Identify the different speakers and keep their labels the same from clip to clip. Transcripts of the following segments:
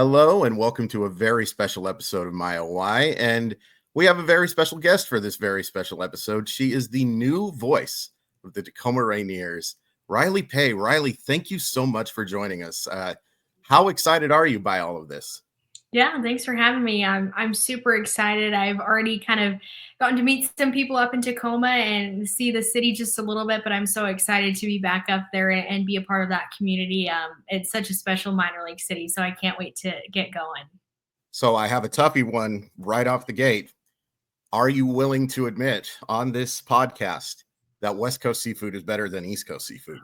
Speaker 1: Hello and welcome to a very special episode of My OY. And we have a very special guest for this very special episode. She is the new voice of the Tacoma Rainiers, Rylee Pay. Rylee, thank you so much for joining us. How excited are you by all of this?
Speaker 2: Yeah, thanks for having me. I'm super excited. I've already kind of gotten to meet some people up in Tacoma and see the city just a little bit, but I'm so excited to be back up there and be a part of that community. It's such a special minor league city, so I can't wait to get going.
Speaker 1: So I have a toughie one right off the gate. Are you willing to admit on this podcast that West Coast seafood is better than East Coast seafood?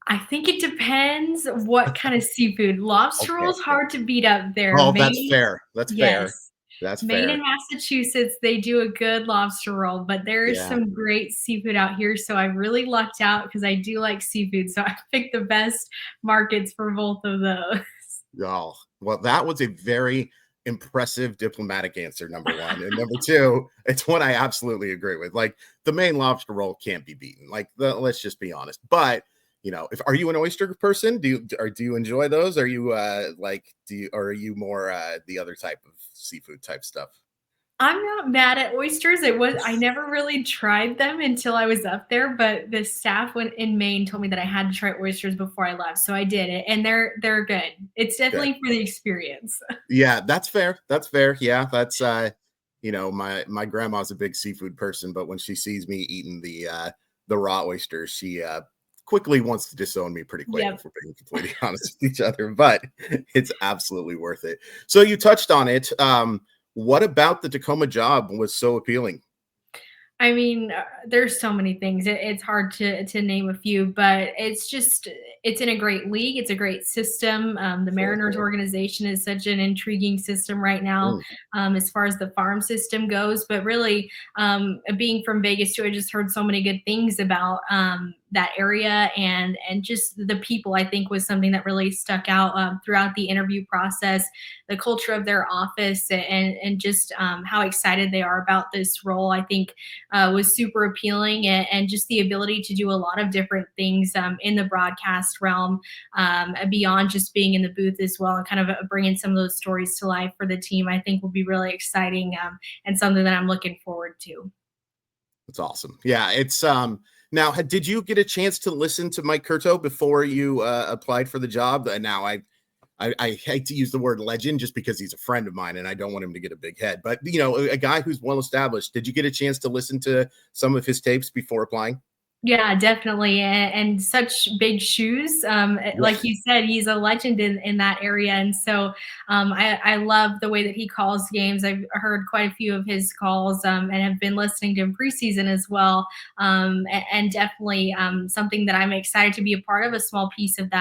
Speaker 2: I think it depends what kind of seafood. Lobster
Speaker 1: Okay.
Speaker 2: roll's hard to beat up there.
Speaker 1: Oh, that's
Speaker 2: Maine,
Speaker 1: fair. That's fair.
Speaker 2: yes.
Speaker 1: That's
Speaker 2: Maine
Speaker 1: fair.
Speaker 2: and Massachusetts, they do a good lobster roll, but there is
Speaker 1: Yeah.
Speaker 2: some great seafood out here. So I really lucked out because I do like seafood. So I picked the best markets for both of those.
Speaker 1: Oh, well, that was a very impressive diplomatic answer, number one. And number two, it's one I absolutely agree with. Like the Maine lobster roll can't be beaten. Let's just be honest. But if are you an oyster person? Do you enjoy those? Are you or are you more the other type of seafood type stuff?
Speaker 2: I'm not mad at oysters. I never really tried them until I was up there, but the staff went in Maine told me that I had to try oysters before I left. So I did it and they're good. It's
Speaker 1: Good.
Speaker 2: definitely for the experience.
Speaker 1: Yeah, that's fair. That's fair. Yeah, that's my grandma's a big seafood person, but when she sees me eating the raw oysters, she quickly wants to disown me pretty quick
Speaker 2: Yep.
Speaker 1: if we're being completely honest with each other, but it's absolutely worth it. So you touched on it. What about the Tacoma job was so appealing?
Speaker 2: I mean, there's so many things. It's hard to name a few, but it's in a great league. It's a great system. The
Speaker 1: Sure.
Speaker 2: Mariners organization is such an intriguing system right now,
Speaker 1: Mm,
Speaker 2: as far as the farm system goes. But really, being from Vegas too, I just heard so many good things about that area and just the people. I think was something that really stuck out throughout the interview process. The culture of their office and just how excited they are about this role. I think was super appealing and just the ability to do a lot of different things in the broadcast realm beyond just being in the booth as well and kind of bringing some of those stories to life for the team. I think will be really exciting and something that I'm looking forward to.
Speaker 1: that's awesome. Yeah, it's now did you get a chance to listen to Mike Curto before you applied for the job? And now I hate to use the word legend just because he's a friend of mine and I don't want him to get a big head, but a guy who's well established. Did you get a chance to listen to some of his tapes before applying?
Speaker 2: Yeah, definitely, and such big shoes.
Speaker 1: Yeah.
Speaker 2: Like you said, he's a legend in that area, and so I love the way that he calls games. I've heard quite a few of his calls, and have been listening to him preseason as well. And definitely something that I'm excited to be a part of, a small piece of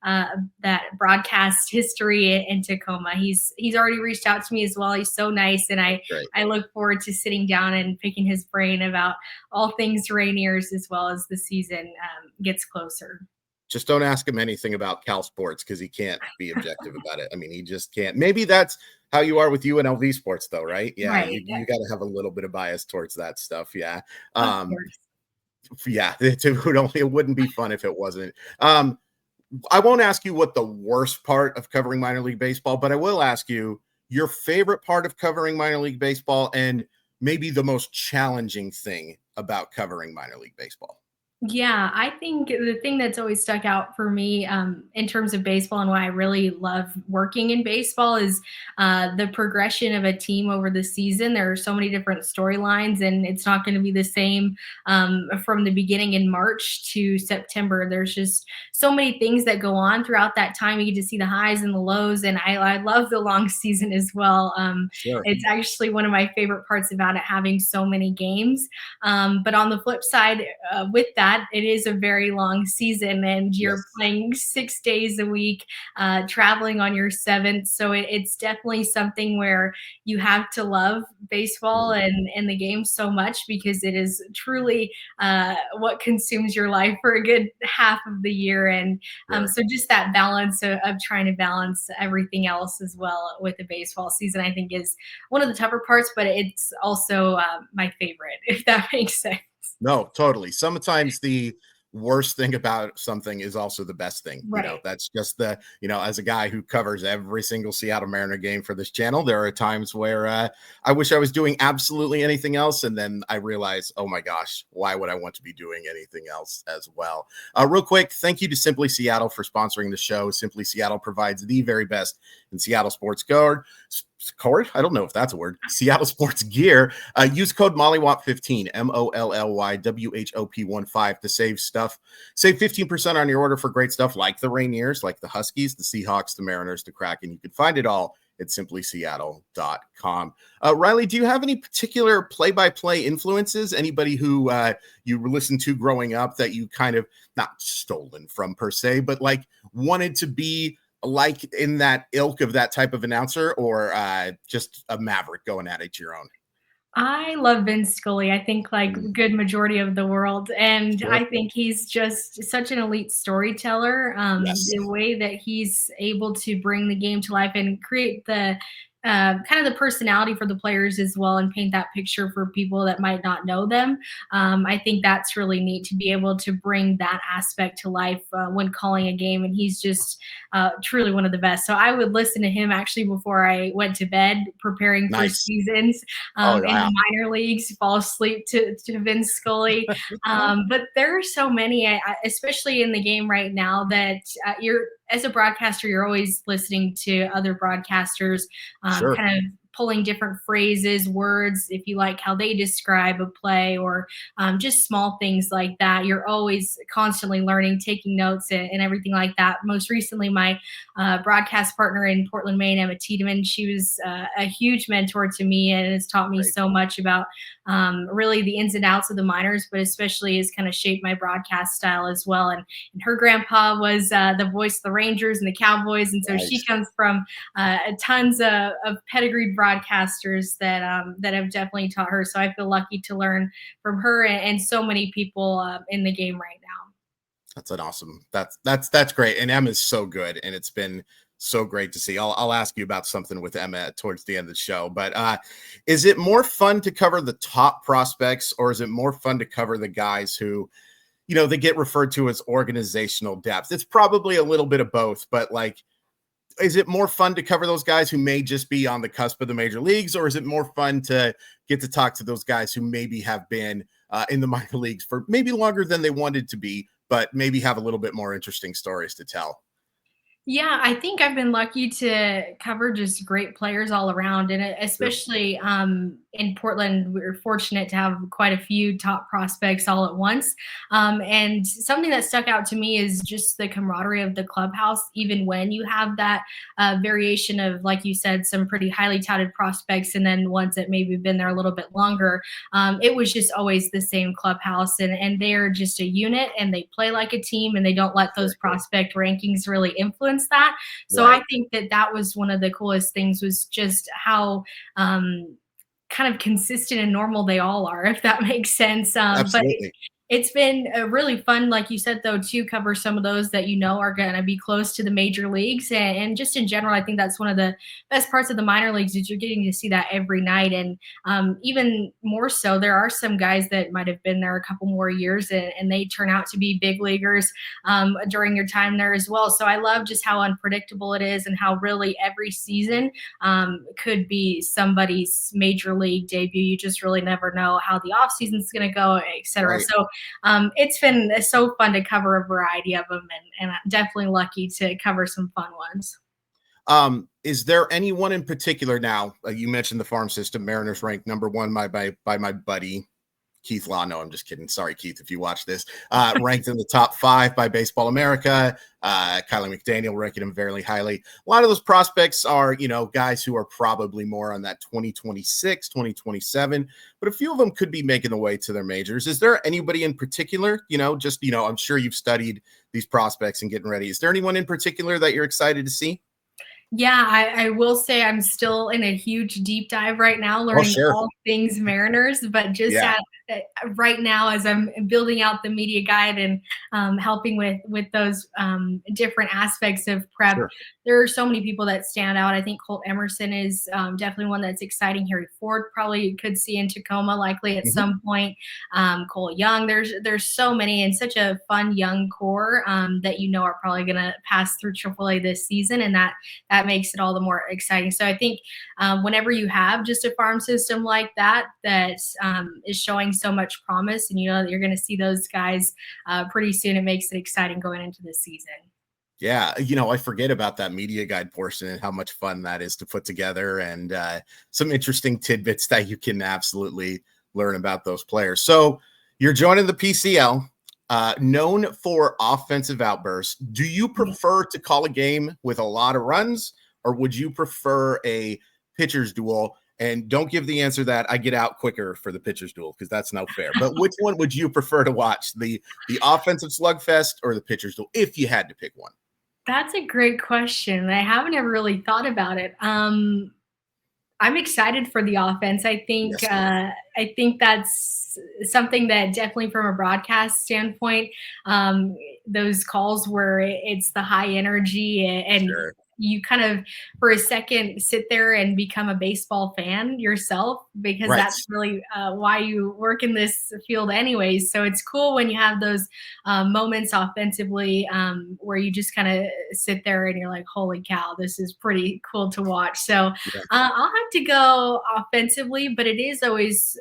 Speaker 2: uh, that broadcast history in Tacoma. He's already reached out to me as well. He's so nice, and
Speaker 1: Great.
Speaker 2: I look forward to sitting down and picking his brain about all things Rainiers as well as the season gets closer.
Speaker 1: Just don't ask him anything about Cal sports because he can't be objective about it. I mean, he just can't. Maybe that's how you are with UNLV sports, though, right? Yeah,
Speaker 2: Right.
Speaker 1: you got to have a little bit of bias towards that stuff. Yeah,
Speaker 2: Of
Speaker 1: um,
Speaker 2: course.
Speaker 1: yeah. It wouldn't be fun if it wasn't. I won't ask you what the worst part of covering minor league baseball, but I will ask you your favorite part of covering minor league baseball and maybe the most challenging thing about covering minor league baseball.
Speaker 2: Yeah, I think the thing that's always stuck out for me in terms of baseball and why I really love working in baseball is the progression of a team over the season. There are so many different storylines, and it's not going to be the same from the beginning in March to September. There's just so many things that go on throughout that time. You get to see the highs and the lows, and I love the long season as well.
Speaker 1: Sure.
Speaker 2: It's actually one of my favorite parts about it, having so many games. But on the flip side, with that, it is a very long season and you're
Speaker 1: Yes.
Speaker 2: playing 6 days a week, traveling on your seventh. So it's definitely something where you have to love baseball
Speaker 1: Mhm.
Speaker 2: and the game so much because it is truly what consumes your life for a good half of the year. And
Speaker 1: Sure.
Speaker 2: so just that balance of trying to balance everything else as well with the baseball season, I think is one of the tougher parts, but it's also my favorite, if that makes sense.
Speaker 1: No, totally. Sometimes worst thing about something is also the best thing.
Speaker 2: Right.
Speaker 1: That's just as a guy who covers every single Seattle Mariner game for this channel, there are times where I wish I was doing absolutely anything else. And then I realize, oh my gosh, why would I want to be doing anything else as well? Real quick, thank you to Simply Seattle for sponsoring the show. Simply Seattle provides the very best in Seattle sports card. I don't know if that's a word. Seattle sports gear. Use code MOLLYWOP15, MOLLYWHOP15 to save stuff. Save 15% on your order for great stuff like the Rainiers, like the Huskies, the Seahawks, the Mariners, the Kraken. You can find it all at simplyseattle.com. Rylee, do you have any particular play-by-play influences? Anybody who you listened to growing up that you kind of not stolen from per se, but like wanted to be like in that ilk of that type of announcer, or just a maverick going at it your own?
Speaker 2: I love Vince Scully. I think like
Speaker 1: Mm,
Speaker 2: good majority of the world, and
Speaker 1: sure.
Speaker 2: I think he's just such an elite storyteller.
Speaker 1: Yes.
Speaker 2: The way that he's able to bring the game to life and create the kind of the personality for the players as well, and paint that picture for people that might not know them. I think that's really neat to be able to bring that aspect to life when calling a game, and he's just truly one of the best. So I would listen to him actually before I went to bed, preparing for
Speaker 1: Nice.
Speaker 2: seasons
Speaker 1: Oh,
Speaker 2: in
Speaker 1: wow.
Speaker 2: the minor leagues, fall asleep to Vince Scully. But there are so many, especially in the game right now, that you're as a broadcaster, you're always listening to other broadcasters,
Speaker 1: Sure.
Speaker 2: kind of pulling different phrases, words, if you like how they describe a play, or just small things like that. You're always constantly learning, taking notes, and everything like that. Most recently, my broadcast partner in Portland, Maine, Emma Tiedemann, she was a huge mentor to me and has taught me
Speaker 1: Great.
Speaker 2: so much about really the ins and outs of the minors, but especially has kind of shaped my broadcast style as well. And her grandpa was the voice of the Rangers and the Cowboys, and so she
Speaker 1: Nice.
Speaker 2: comes from tons of pedigreed broadcasters that have definitely taught her. So I feel lucky to learn from her and so many people in the game right now.
Speaker 1: That's an awesome. That's great. And Emma's so good, and it's been so great to see. I'll ask you about something with Emma towards the end of the show. But is it more fun to cover the top prospects, or is it more fun to cover the guys who, they get referred to as organizational depth? It's probably a little bit of both, but like, is it more fun to cover those guys who may just be on the cusp of the major leagues, or is it more fun to get to talk to those guys who maybe have been in the minor leagues for maybe longer than they wanted to be, but maybe have a little bit more interesting stories to tell?
Speaker 2: Yeah, I think I've been lucky to cover just great players all around, and
Speaker 1: Sure.
Speaker 2: especially in Portland, we're fortunate to have quite a few top prospects all at once. And something that stuck out to me is just the camaraderie of the clubhouse, even when you have that variation of, like you said, some pretty highly touted prospects, and then ones that maybe been there a little bit longer. It was just always the same clubhouse, and they're just a unit, and they play like a team, and they don't let
Speaker 1: Very
Speaker 2: those
Speaker 1: cool.
Speaker 2: prospect rankings really influence that. So
Speaker 1: Right.
Speaker 2: I think that was one of the coolest things, was just how kind of consistent and normal they all are, if that makes sense. But
Speaker 1: Absolutely.
Speaker 2: it's been really fun, like you said, though, to cover some of those that are going to be close to the major leagues. And just in general, I think that's one of the best parts of the minor leagues, is you're getting to see that every night. And even more so, there are some guys that might have been there a couple more years, and they turn out to be big leaguers during your time there as well. So I love just how unpredictable it is, and how really every season could be somebody's major league debut. You just really never know how the offseason is going to go, et cetera.
Speaker 1: Right.
Speaker 2: So it's been so fun to cover a variety of them, and I'm definitely lucky to cover some fun ones.
Speaker 1: Is there anyone in particular now? You mentioned the farm system. Mariners ranked number one by my buddy Keith Law. No, I'm just kidding. Sorry, Keith, if you watch this. Ranked in the top 5 by Baseball America. Kylie McDaniel ranking him very highly. A lot of those prospects are, guys who are probably more on that 2026, 2027, but a few of them could be making the way to their majors. Is there anybody in particular, I'm sure you've studied these prospects and getting ready. Is there anyone in particular that you're excited to see?
Speaker 2: Yeah, I will say I'm still in a huge deep dive right now,
Speaker 1: Oh,
Speaker 2: learning
Speaker 1: sure.
Speaker 2: all things Mariners, but just
Speaker 1: Yeah.
Speaker 2: right now as I'm building out the media guide and helping with those different aspects of prep.
Speaker 1: Sure.
Speaker 2: There are so many people that stand out. I think Colt Emerson is definitely one that's exciting. Harry Ford probably could see in Tacoma likely at
Speaker 1: Mhm.
Speaker 2: some point. Cole Young. There's so many and such a fun young core that are probably going to pass through AAA this season, and that makes it all the more exciting. So I think whenever you have just a farm system like that is showing so much promise, and that you're going to see those guys pretty soon, it makes it exciting going into this season.
Speaker 1: Yeah, I forget about that media guide portion and how much fun that is to put together, and some interesting tidbits that you can absolutely learn about those players. So you're joining the PCL, known for offensive outbursts. Do you prefer to call a game with a lot of runs, or would you prefer a pitcher's duel? And don't give the answer that I get out quicker for the pitcher's duel, because that's no fair. But which one would you prefer to watch, the offensive slugfest or the pitcher's duel, if you had to pick one?
Speaker 2: That's a great question. I haven't ever really thought about it. I'm excited for the offense.
Speaker 1: Yes.
Speaker 2: I think that's something that definitely from a broadcast standpoint, those calls where it's the high energy and
Speaker 1: Sure.
Speaker 2: you kind of for a second sit there and become a baseball fan yourself, because
Speaker 1: Right.
Speaker 2: that's really why you work in this field anyways. So it's cool when you have those moments offensively where you just kind of sit there and you're like, holy cow, this is pretty cool to watch. So
Speaker 1: Yeah.
Speaker 2: I'll have to go offensively, but it is always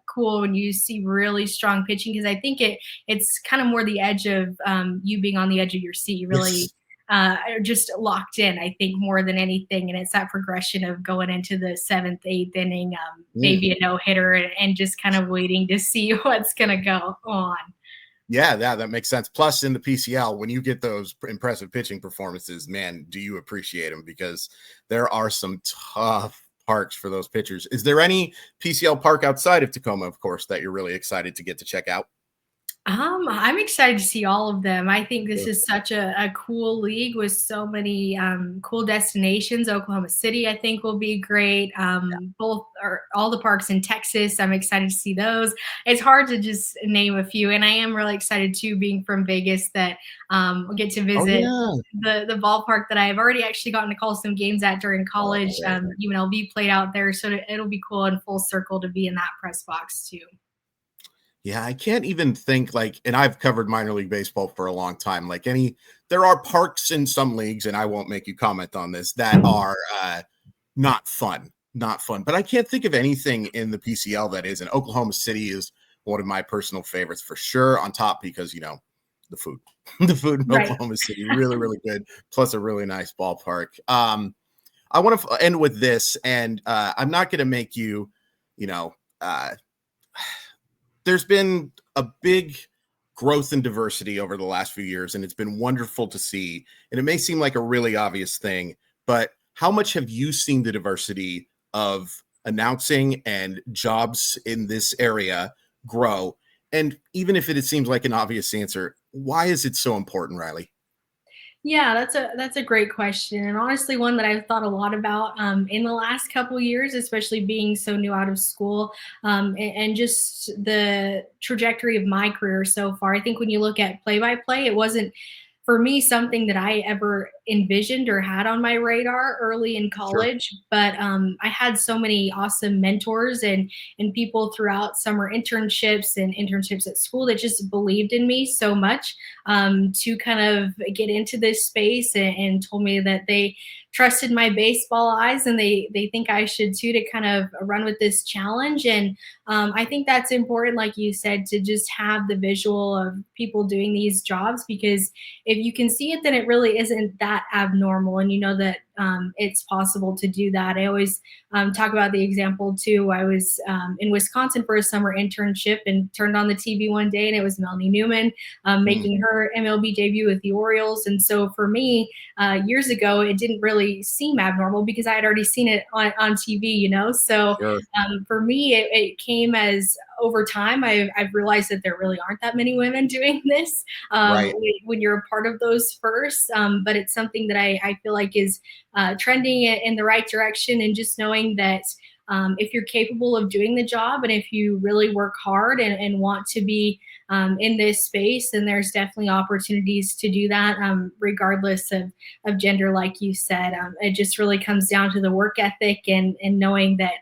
Speaker 2: cool when you see really strong pitching, because I think it's kind of more the edge of you being on the edge of your seat. You really
Speaker 1: Yes.
Speaker 2: are just locked in, I think, more than anything. And it's that progression of going into the seventh, eighth inning,
Speaker 1: Mm.
Speaker 2: maybe a no hitter, and just kind of waiting to see what's going to go on.
Speaker 1: Yeah, that makes sense. Plus, in the PCL, when you get those impressive pitching performances, man, do you appreciate them? Because there are some tough parks for those pitchers. Is there any PCL park outside of Tacoma, of course, that you're really excited to get to check out?
Speaker 2: I'm excited to see all of them. I think this
Speaker 1: Sure.
Speaker 2: is such a cool league with so many cool destinations. Oklahoma City, I think, will be great. Both or all the parks in Texas, I'm excited to see those. It's hard to just name a few, and I am really excited too, being from Vegas, that we'll get to
Speaker 1: Oh,
Speaker 2: visit
Speaker 1: yeah.
Speaker 2: the ballpark that I've already actually gotten to call some games at during
Speaker 1: Oh,
Speaker 2: college.
Speaker 1: great.
Speaker 2: UNLV played out there, so it'll be cool and full circle to be in that press box too.
Speaker 1: Yeah, I can't even think, like, and I've covered minor league baseball for a long time. There are parks in some leagues, and I won't make you comment on this, that are not fun, not fun. But I can't think of anything in the PCL that is. And Oklahoma City is one of my personal favorites for sure. On top because the food, the food in
Speaker 2: Right.
Speaker 1: Oklahoma City really, really good. Plus a really nice ballpark. I want to end with this, and I'm not going to make you, you know. There's been a big growth in diversity over the last few years, and it's been wonderful to see. And it may seem like a really obvious thing, but how much have you seen the diversity of announcing and jobs in this area grow? And even if it seems like an obvious answer, why is it so important, Rylee?
Speaker 2: Yeah, that's a great question, and honestly, one that I've thought a lot about in the last couple years, especially being so new out of school, and just the trajectory of my career so far. I think when you look at play-by-play, it wasn't for me something that I ever envisioned or had on my radar early in
Speaker 1: Sure.
Speaker 2: college. But I had so many awesome mentors and people throughout summer internships and internships at school that just believed in me so much to kind of get into this space and told me that they trusted my baseball eyes and they think I should too, to kind of run with this challenge. And I think that's important, like you said, to just have the visual of people doing these jobs, because if you can see it, then it really isn't that abnormal. And you know that it's possible to do that. I always talk about the example too. I was in Wisconsin for a summer internship and turned on the TV one day, and it was Melanie Newman
Speaker 1: Mm,
Speaker 2: making her MLB debut with the Orioles. And so for me, years ago, it didn't really seem abnormal because I had already seen it on TV. So
Speaker 1: sure.
Speaker 2: for me, it came as over time, I've realized that there really aren't that many women doing this
Speaker 1: Right.
Speaker 2: when you're a part of those first. But it's something that I feel like is trending in the right direction, and just knowing that if you're capable of doing the job and if you really work hard and want to be in this space, then there's definitely opportunities to do that, regardless of gender, like you said. It just really comes down to the work ethic and knowing that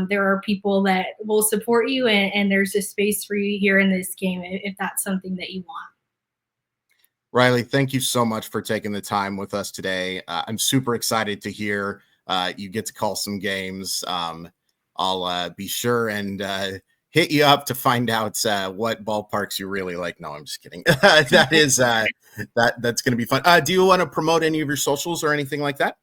Speaker 2: there are people that will support you, and there's a space for you here in this game if that's something that you want.
Speaker 1: Rylee, thank you so much for taking the time with us today. I'm super excited to hear you get to call some games. I'll be sure and hit you up to find out what ballparks you really like. No, I'm just kidding. That is that's going to be fun. Do you want to promote any of your socials or anything like that?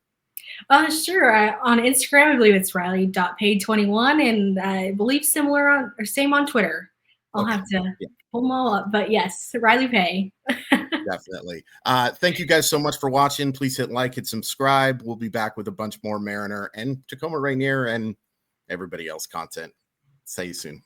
Speaker 2: Sure. On Instagram, I believe it's Rylee.Pay21, and I believe similar on or same on Twitter. I'll
Speaker 1: Okay.
Speaker 2: have to
Speaker 1: Yeah,
Speaker 2: pull them all up, but yes, Rylee Pay.
Speaker 1: definitely. Thank you guys so much for watching. Please hit like, hit subscribe. We'll be back with a bunch more Mariner and Tacoma Rainier and everybody else content. See you soon.